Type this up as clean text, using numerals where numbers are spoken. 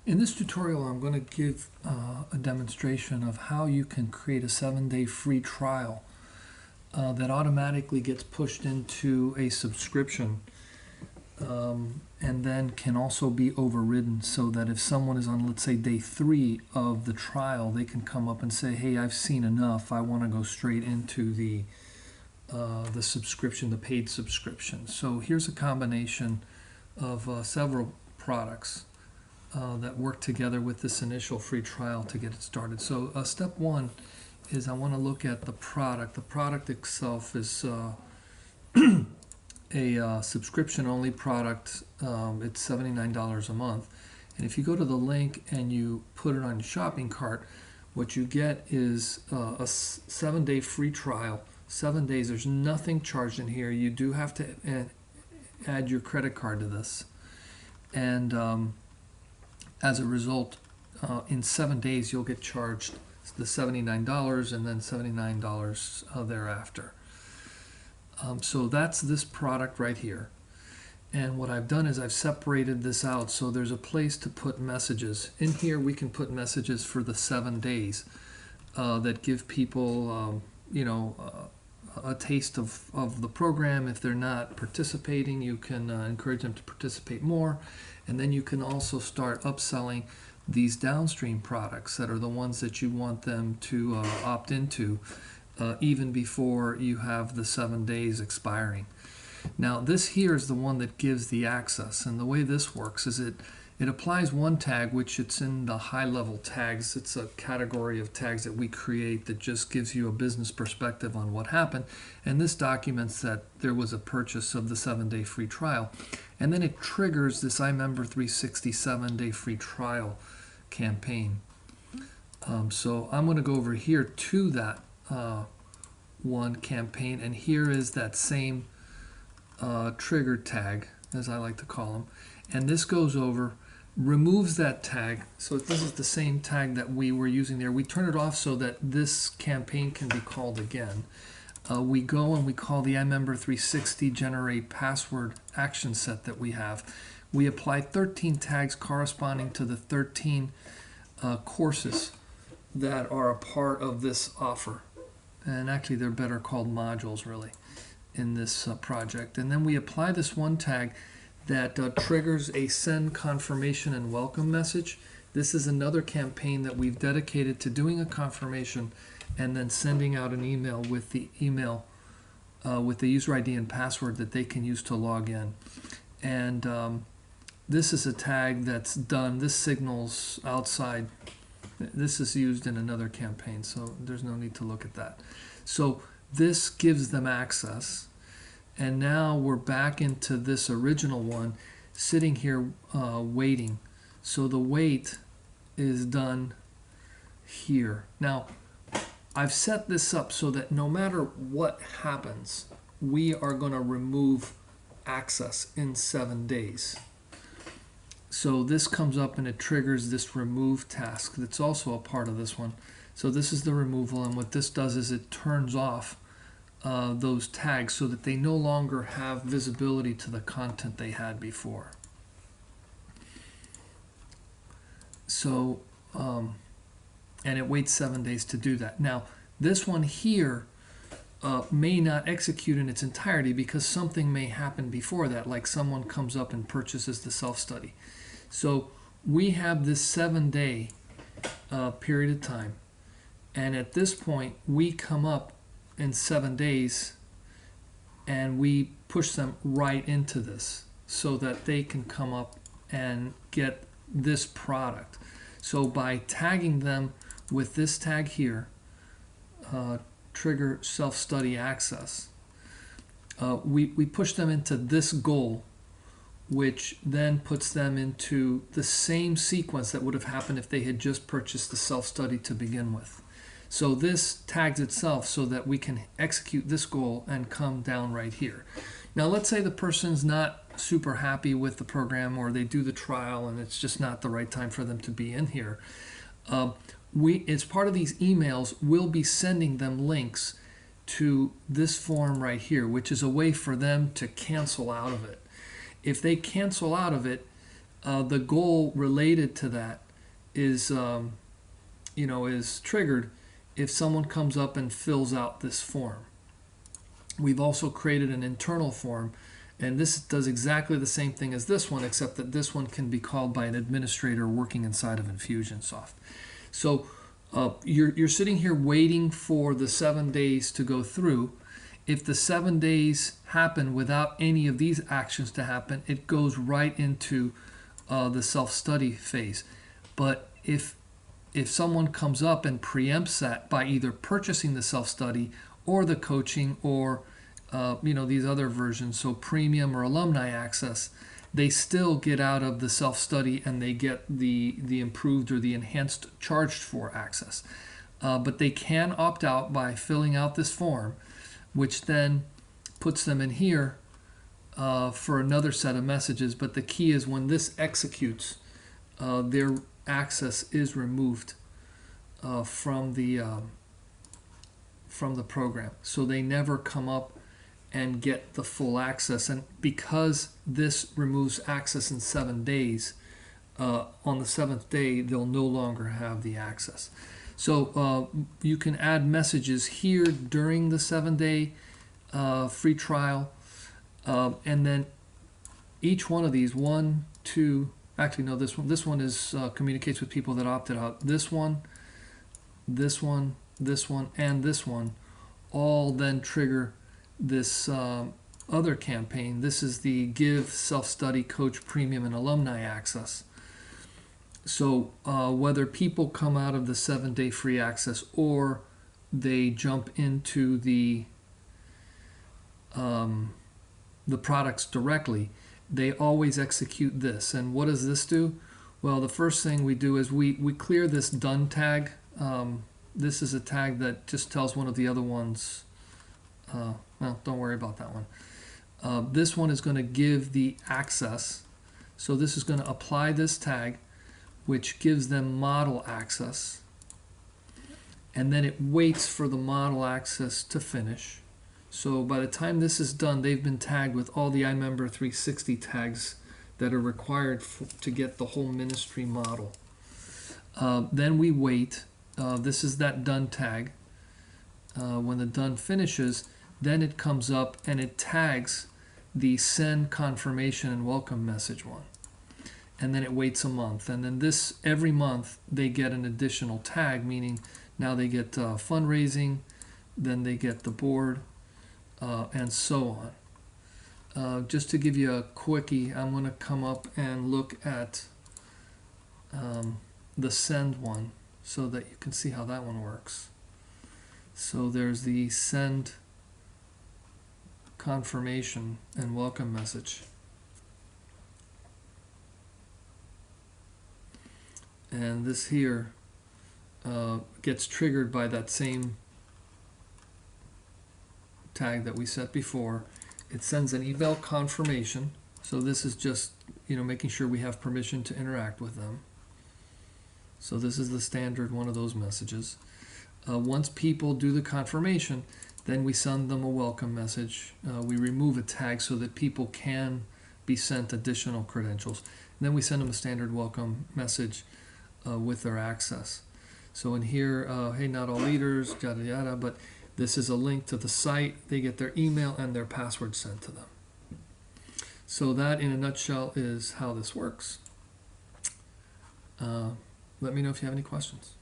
In this tutorial, I'm going to give a demonstration of how you can create a 7-day free trial that automatically gets pushed into a subscription and then can also be overridden, so that if someone is on, let's say, day 3 of the trial, they can come up and say, hey, I've seen enough, I want to go straight into the subscription, the paid subscription. So here's a combination of several products that work together with this initial free trial to get it started. So step 1 is I want to look at the product. The product itself is a subscription-only product. It's $79 a month. And if you go to the link and you put it on your shopping cart, what you get is a 7-day free trial. 7 days, there's nothing charged in here. You do have to add your credit card to this. And as a result, in 7 days, you'll get charged the $79 and then $79 thereafter. So that's this product right here. And what I've done is I've separated this out, so there's a place to put messages. In here, we can put messages for the 7 days that give people, a taste of the program. If they're not participating, you can encourage them to participate more. And then you can also start upselling these downstream products that are the ones that you want them to opt into even before you have the 7 days expiring. Now this here is the one that gives the access, and the way this works is it applies one tag, which it's in the high level tags. It's a category of tags that we create that just gives you a business perspective on what happened, and this documents that there was a purchase of the 7-day free trial. And then it triggers this iMember360 7-day free trial campaign. So I'm going to go over here to that one campaign, and here is that same trigger tag, as I like to call them. And this goes over, removes that tag. So this is the same tag that we were using there. We turn it off so that this campaign can be called again. We go and we call the iMember360 generate password action set that we have. We apply 13 tags corresponding to the 13 courses that are a part of this offer. And actually they're better called modules really in this project. And then we apply this one tag that triggers a send confirmation and welcome message. This is another campaign that we've dedicated to doing a confirmation and then sending out an email with the user ID and password that they can use to log in. And this is a tag that's done. This signals outside. This is used in another campaign, so there's no need to look at that. So this gives them access. And now we're back into this original one, sitting here waiting. So the wait is done here. Now, I've set this up so that no matter what happens, we are going to remove access in 7 days. So this comes up and it triggers this remove task that's also a part of this one. So this is the removal, and what this does is it turns off those tags so that they no longer have visibility to the content they had before. So, and it waits 7 days to do that. Now, this one here may not execute in its entirety because something may happen before that, like someone comes up and purchases the self-study. So we have this 7-day period of time, and at this point we come up in 7 days and we push them right into this so that they can come up and get this product. So by tagging them with this tag here, trigger self-study access, we push them into this goal, which then puts them into the same sequence that would have happened if they had just purchased the self-study to begin with. So this tags itself so that we can execute this goal and come down right here. Now let's say the person's not super happy with the program, or they do the trial and it's just not the right time for them to be in here. As part of these emails, we'll be sending them links to this form right here, which is a way for them to cancel out of it. If they cancel out of it, the goal related to that is, is triggered if someone comes up and fills out this form. We've also created an internal form, and this does exactly the same thing as this one, except that this one can be called by an administrator working inside of Infusionsoft. So you're sitting here waiting for the 7 days to go through. If the 7 days happen without any of these actions to happen, it goes right into the self-study phase. But if someone comes up and preempts that by either purchasing the self-study or the coaching or these other versions, so premium or alumni access, they still get out of the self-study and they get the improved or the enhanced charged for access. But they can opt out by filling out this form, which then puts them in here for another set of messages. But the key is when this executes, their access is removed from the program, so they never come up and get the full access. And because this removes access in 7 days, on the 7th day they'll no longer have the access. So you can add messages here during the 7-day free trial, and then each one of these, this one is communicates with people that opted out. This one, and this one all then trigger this other campaign. This is the Give Self-Study Coach Premium and Alumni Access. So whether people come out of the 7-day free access or they jump into the products directly, they always execute this. And what does this do? Well, the first thing we do is we clear this done tag. This is a tag that just tells one of the other ones, well, don't worry about that one. This one is going to give the access. So this is going to apply this tag, which gives them model access. And then it waits for the model access to finish. So by the time this is done, they've been tagged with all the iMember 360 tags that are required to get the whole ministry model. Then we wait. This is that done tag. When the done finishes, then it comes up and it tags the send confirmation and welcome message one. And then it waits a month. And then every month they get an additional tag, meaning now they get fundraising, then they get the board, and so on. Just to give you a quickie, I'm going to come up and look at the send one so that you can see how that one works. So there's the send confirmation and welcome message. And this here gets triggered by that same tag that we set before. It sends an email confirmation. So this is just making sure we have permission to interact with them. So this is the standard one of those messages. Once people do the confirmation, then we send them a welcome message. We remove a tag so that people can be sent additional credentials. And then we send them a standard welcome message with their access. So in here, hey, not all leaders, yada yada, but this is a link to the site. They get their email and their password sent to them. So that, in a nutshell, is how this works. Let me know if you have any questions.